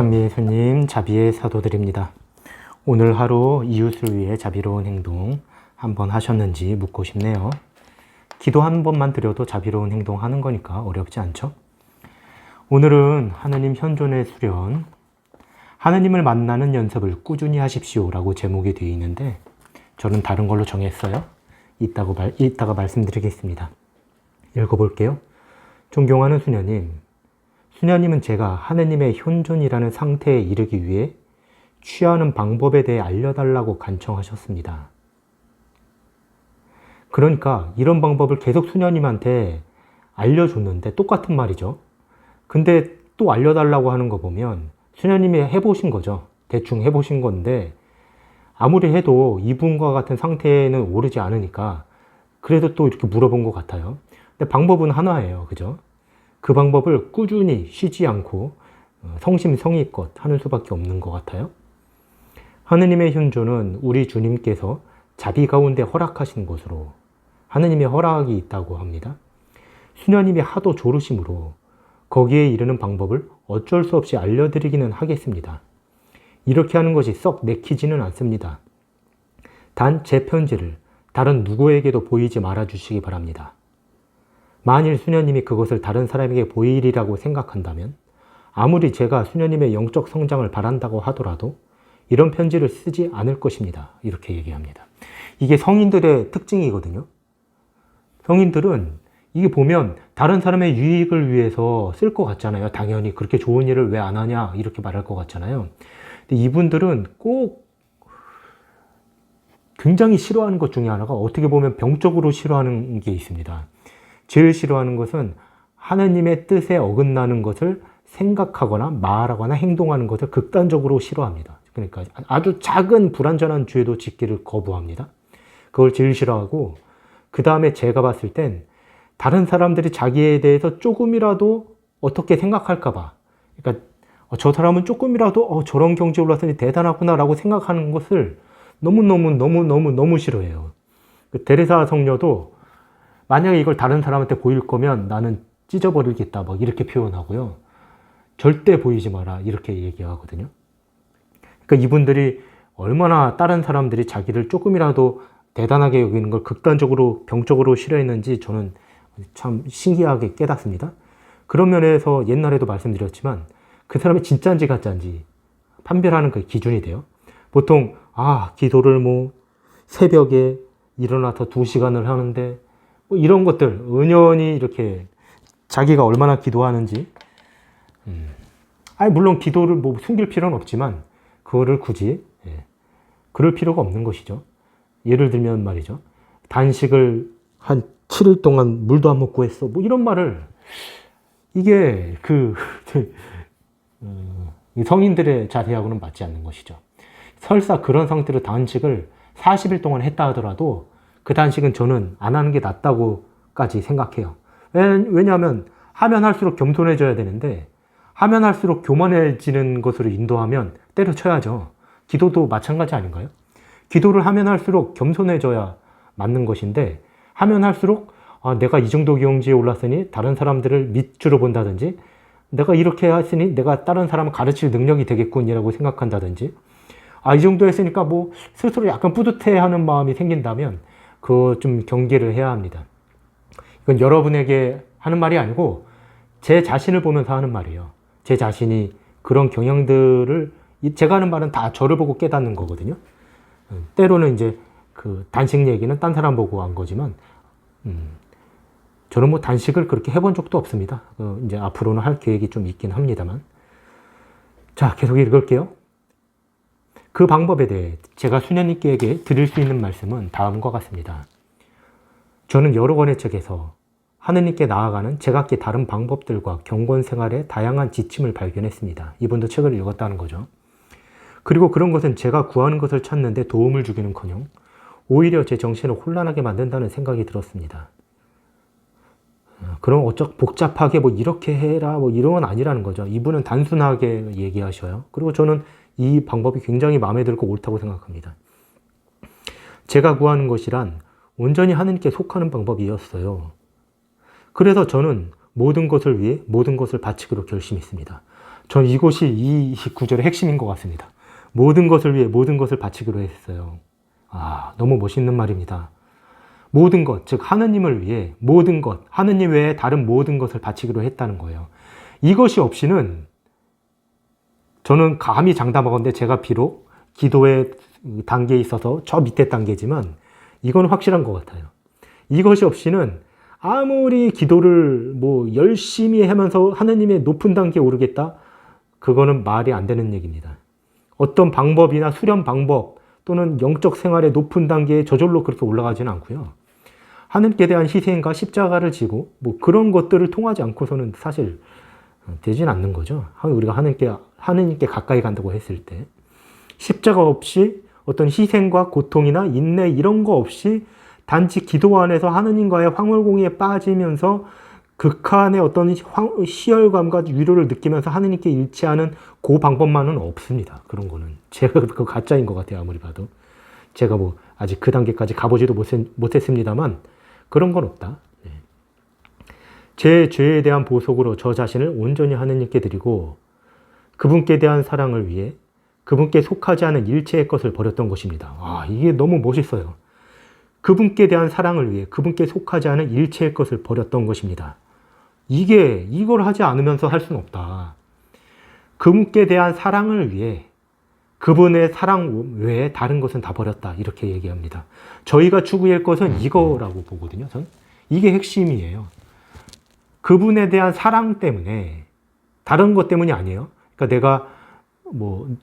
찬미 예수님 자비의 사도들입니다. 오늘 하루 이웃을 위해 자비로운 행동 한번 하셨는지 묻고 싶네요. 기도 한 번만 드려도 자비로운 행동 하는 거니까 어렵지 않죠? 오늘은 하느님 현존의 수련, 하느님을 만나는 연습을 꾸준히 하십시오 라고 제목이 되어 있는데 저는 다른 걸로 정했어요. 이따가 말씀드리겠습니다. 읽어볼게요. 존경하는 수녀님, 수녀님은 제가 하느님의 현존이라는 상태에 이르기 위해 취하는 방법에 대해 알려달라고 간청하셨습니다. 그러니까 이런 방법을 계속 수녀님한테 알려줬는데 똑같은 말이죠. 근데 또 알려달라고 하는 거 보면 수녀님이 해보신 거죠. 대충 해보신 건데 아무리 해도 이분과 같은 상태에는 오르지 않으니까 그래도 또 이렇게 물어본 것 같아요. 근데 방법은 하나예요. 그죠? 그 방법을 꾸준히 쉬지 않고 성심성의껏 하는 수밖에 없는 것 같아요. 하느님의 현존은 우리 주님께서 자비 가운데 허락하신 것으로 하느님의 허락이 있다고 합니다. 수녀님이 하도 조르심으로 거기에 이르는 방법을 어쩔 수 없이 알려드리기는 하겠습니다. 이렇게 하는 것이 썩 내키지는 않습니다. 단 제 편지를 다른 누구에게도 보이지 말아 주시기 바랍니다. 만일 수녀님이 그것을 다른 사람에게 보이리라고 생각한다면 아무리 제가 수녀님의 영적 성장을 바란다고 하더라도 이런 편지를 쓰지 않을 것입니다. 이렇게 얘기합니다. 이게 성인들의 특징이거든요. 성인들은 이게 보면 다른 사람의 유익을 위해서 쓸 것 같잖아요. 당연히 그렇게 좋은 일을 왜 안 하냐 이렇게 말할 것 같잖아요. 근데 이분들은 꼭 굉장히 싫어하는 것 중에 하나가 어떻게 보면 병적으로 싫어하는 게 있습니다. 제일 싫어하는 것은 하느님의 뜻에 어긋나는 것을 생각하거나 말하거나 행동하는 것을 극단적으로 싫어합니다. 그러니까 아주 작은 불완전한 죄도 짓기를 거부합니다. 그걸 제일 싫어하고 그 다음에 제가 봤을 땐 다른 사람들이 자기에 대해서 조금이라도 어떻게 생각할까 봐, 그러니까 저 사람은 조금이라도 저런 경지에 올랐으니 대단하구나 라고 생각하는 것을 너무 싫어해요. 데레사 성녀도 만약에 이걸 다른 사람한테 보일 거면 나는 찢어버리겠다 막 이렇게 표현하고요. 절대 보이지 마라 이렇게 얘기하거든요. 그러니까 이분들이 얼마나 다른 사람들이 자기를 조금이라도 대단하게 여기는 걸 극단적으로 병적으로 싫어했는지 저는 참 신기하게 깨닫습니다. 그런 면에서 옛날에도 말씀드렸지만 그 사람이 진짜인지 가짜인지 판별하는 그 기준이 돼요. 보통 기도를 새벽에 일어나서 2시간을 하는데 이런 것들 은연히 이렇게 자기가 얼마나 기도하는지 물론 기도를 숨길 필요는 없지만 그거를 굳이 그럴 필요가 없는 것이죠. 예를 들면 말이죠. 단식을 한 7일 동안 물도 안 먹고 했어. 이런 말을 이게 성인들의 자세하고는 맞지 않는 것이죠. 설사 그런 상태로 단식을 40일 동안 했다 하더라도 그 단식은 저는 안 하는 게 낫다고까지 생각해요. 왜냐하면 하면 할수록 겸손해져야 되는데 하면 할수록 교만해지는 것으로 인도하면 때려쳐야죠. 기도도 마찬가지 아닌가요? 기도를 하면 할수록 겸손해져야 맞는 것인데 하면 할수록 내가 이 정도 경지에 올랐으니 다른 사람들을 밑으로 본다든지 내가 이렇게 했으니 내가 다른 사람을 가르칠 능력이 되겠군이라고 생각한다든지 이 정도 했으니까 스스로 약간 뿌듯해하는 마음이 생긴다면 그거 좀 경계를 해야 합니다. 이건 여러분에게 하는 말이 아니고 제 자신을 보면서 하는 말이에요. 제 자신이 그런 경향들을 제가 하는 말은 다 저를 보고 깨닫는 거거든요. 때로는 이제 그 단식 얘기는 딴 사람 보고 한 거지만 저는 단식을 그렇게 해본 적도 없습니다. 이제 앞으로는 할 계획이 좀 있긴 합니다만. 자, 계속 읽을게요. 그 방법에 대해 제가 수녀님께 드릴 수 있는 말씀은 다음과 같습니다. 저는 여러 권의 책에서 하느님께 나아가는 제각기 다른 방법들과 경건 생활의 다양한 지침을 발견했습니다. 이분도 책을 읽었다는 거죠. 그리고 그런 것은 제가 구하는 것을 찾는데 도움을 주기는커녕 오히려 제 정신을 혼란하게 만든다는 생각이 들었습니다. 그럼 복잡하게 이렇게 해라 이런 건 아니라는 거죠. 이분은 단순하게 얘기하셔요. 그리고 저는 이 방법이 굉장히 마음에 들고 옳다고 생각합니다. 제가 구하는 것이란 온전히 하느님께 속하는 방법이었어요. 그래서 저는 모든 것을 위해 모든 것을 바치기로 결심했습니다. 전 이것이 이 구절의 핵심인 것 같습니다. 모든 것을 위해 모든 것을 바치기로 했어요. 너무 멋있는 말입니다. 모든 것, 즉 하느님을 위해 모든 것, 하느님 외에 다른 모든 것을 바치기로 했다는 거예요. 이것이 없이는 저는 감히 장담하건대 제가 비록 기도의 단계에 있어서 저 밑에 단계지만 이건 확실한 것 같아요. 이것이 없이는 아무리 기도를 열심히 하면서 하느님의 높은 단계에 오르겠다? 그거는 말이 안 되는 얘기입니다. 어떤 방법이나 수련 방법 또는 영적 생활의 높은 단계에 저절로 그렇게 올라가지는 않고요. 하느님께 대한 희생과 십자가를 지고 그런 것들을 통하지 않고서는 사실 되진 않는 거죠. 우리가 하느님께 가까이 간다고 했을 때 십자가 없이 어떤 희생과 고통이나 인내 이런 거 없이 단지 기도 안에서 하느님과의 황홀공에 빠지면서 극한의 어떤 희열감과 위로를 느끼면서 하느님께 일치하는 그 방법만은 없습니다. 그런 거는 제가 그 가짜인 것 같아요. 아무리 봐도 제가 아직 그 단계까지 가보지도 못했습니다만 그런 건 없다. 제 죄에 대한 보속으로 저 자신을 온전히 하느님께 드리고 그분께 대한 사랑을 위해 그분께 속하지 않은 일체의 것을 버렸던 것입니다. 이게 너무 멋있어요. 그분께 대한 사랑을 위해 그분께 속하지 않은 일체의 것을 버렸던 것입니다. 이걸 하지 않으면서 할 수는 없다. 그분께 대한 사랑을 위해 그분의 사랑 외에 다른 것은 다 버렸다. 이렇게 얘기합니다. 저희가 추구할 것은 이거라고 보거든요. 전 이게 핵심이에요. 그분에 대한 사랑 때문에 다른 것 때문이 아니에요. 그러니까 내가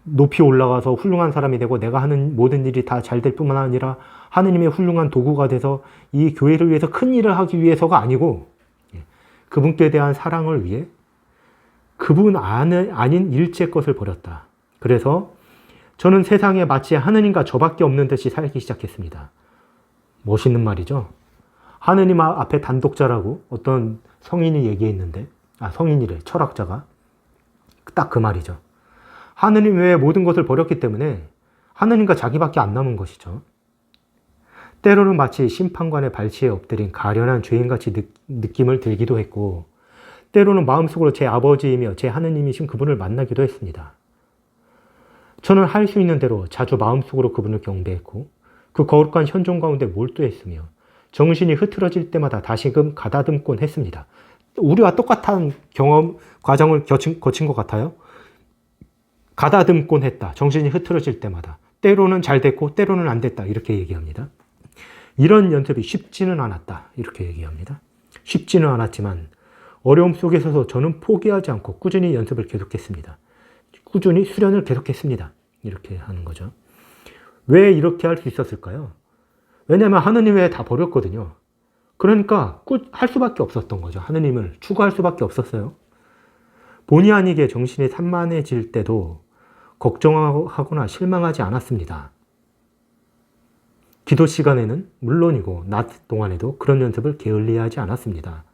높이 올라가서 훌륭한 사람이 되고 내가 하는 모든 일이 다 잘 될 뿐만 아니라 하느님의 훌륭한 도구가 돼서 이 교회를 위해서 큰 일을 하기 위해서가 아니고 그분께 대한 사랑을 위해 그분 아닌 일체 것을 버렸다. 그래서 저는 세상에 마치 하느님과 저밖에 없는 듯이 살기 시작했습니다. 멋있는 말이죠. 하느님 앞에 단독자라고 어떤 성인이 얘기했는데, 성인이래, 철학자가. 딱 그 말이죠. 하느님 외에 모든 것을 버렸기 때문에 하느님과 자기밖에 안 남은 것이죠. 때로는 마치 심판관의 발치에 엎드린 가련한 죄인같이 느낌을 들기도 했고, 때로는 마음속으로 제 아버지이며 제 하느님이신 그분을 만나기도 했습니다. 저는 할 수 있는 대로 자주 마음속으로 그분을 경배했고, 그 거룩한 현존 가운데 몰두했으며, 정신이 흐트러질 때마다 다시금 가다듬곤 했습니다. 우리와 똑같은 과정을 거친 것 같아요. 가다듬곤 했다. 정신이 흐트러질 때마다. 때로는 잘 됐고 때로는 안 됐다. 이렇게 얘기합니다. 이런 연습이 쉽지는 않았다. 이렇게 얘기합니다. 쉽지는 않았지만 어려움 속에서도 저는 포기하지 않고 꾸준히 연습을 계속했습니다. 꾸준히 수련을 계속했습니다. 이렇게 하는 거죠. 왜 이렇게 할 수 있었을까요? 왜냐하면 하느님 외에 다 버렸거든요. 그러니까 할 수밖에 없었던 거죠. 하느님을 추구할 수밖에 없었어요. 본의 아니게 정신이 산만해질 때도 걱정하거나 실망하지 않았습니다. 기도 시간에는 물론이고 낮 동안에도 그런 연습을 게을리하지 않았습니다.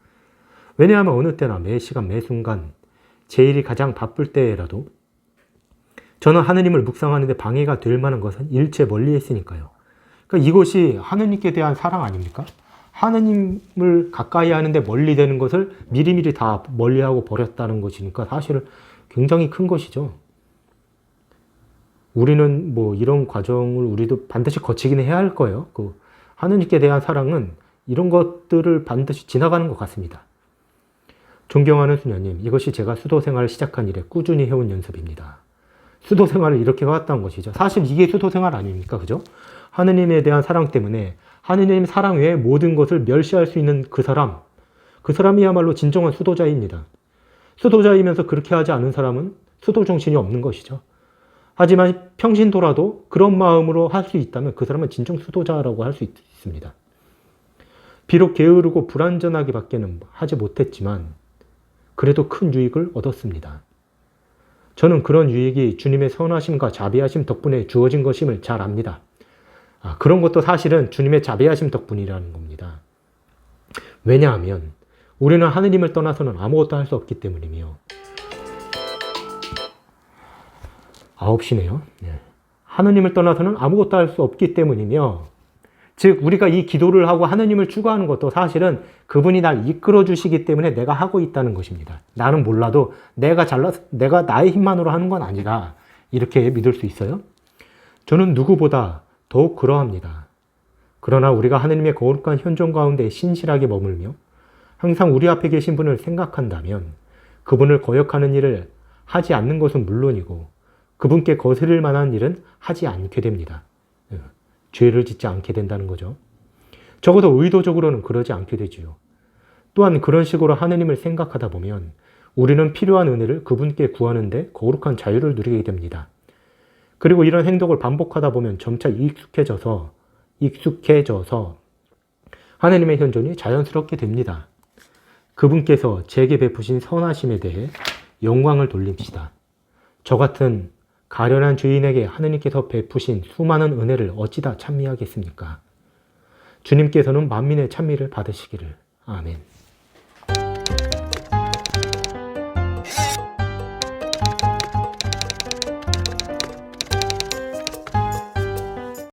왜냐하면 어느 때나 매 시간 매 순간 제 일이 가장 바쁠 때라도 저는 하느님을 묵상하는 데 방해가 될 만한 것은 일체 멀리 했으니까요. 그러니까 이것이 하느님께 대한 사랑 아닙니까? 하느님을 가까이 하는데 멀리 되는 것을 미리미리 다 멀리하고 버렸다는 것이니까 사실은 굉장히 큰 것이죠. 우리는 이런 과정을 우리도 반드시 거치기는 해야 할 거예요. 하느님께 대한 사랑은 이런 것들을 반드시 지나가는 것 같습니다. 존경하는 수녀님, 이것이 제가 수도 생활을 시작한 이래 꾸준히 해온 연습입니다. 수도 생활을 이렇게 해왔다는 것이죠. 사실 이게 수도 생활 아닙니까? 그죠? 하느님에 대한 사랑 때문에 하느님 사랑 외에 모든 것을 멸시할 수 있는 그 사람이야말로 진정한 수도자입니다. 수도자이면서 그렇게 하지 않은 사람은 수도 정신이 없는 것이죠. 하지만 평신도라도 그런 마음으로 할 수 있다면 그 사람은 진정 수도자라고 할 수 있습니다. 비록 게으르고 불완전하게밖에는 하지 못했지만 그래도 큰 유익을 얻었습니다. 저는 그런 유익이 주님의 선하심과 자비하심 덕분에 주어진 것임을 잘 압니다. 그런 것도 사실은 주님의 자비하심 덕분이라는 겁니다. 왜냐하면 우리는 하느님을 떠나서는 아무것도 할 수 없기 때문이며 9시네요. 하느님을 떠나서는 아무것도 할 수 없기 때문이며 즉 우리가 이 기도를 하고 하느님을 추구하는 것도 사실은 그분이 날 이끌어 주시기 때문에 내가 하고 있다는 것입니다. 나는 몰라도 내가 나의 힘만으로 하는 건 아니다. 이렇게 믿을 수 있어요. 저는 누구보다 더욱 그러합니다. 그러나 우리가 하느님의 거룩한 현존 가운데 신실하게 머물며 항상 우리 앞에 계신 분을 생각한다면 그분을 거역하는 일을 하지 않는 것은 물론이고 그분께 거스를 만한 일은 하지 않게 됩니다. 죄를 짓지 않게 된다는 거죠. 적어도 의도적으로는 그러지 않게 되지요. 또한 그런 식으로 하느님을 생각하다 보면 우리는 필요한 은혜를 그분께 구하는데 거룩한 자유를 누리게 됩니다. 그리고 이런 행동을 반복하다 보면 점차 익숙해져서 하느님의 현존이 자연스럽게 됩니다. 그분께서 제게 베푸신 선하심에 대해 영광을 돌립시다. 저 같은 가련한 주인에게 하느님께서 베푸신 수많은 은혜를 어찌다 찬미하겠습니까? 주님께서는 만민의 찬미를 받으시기를. 아멘.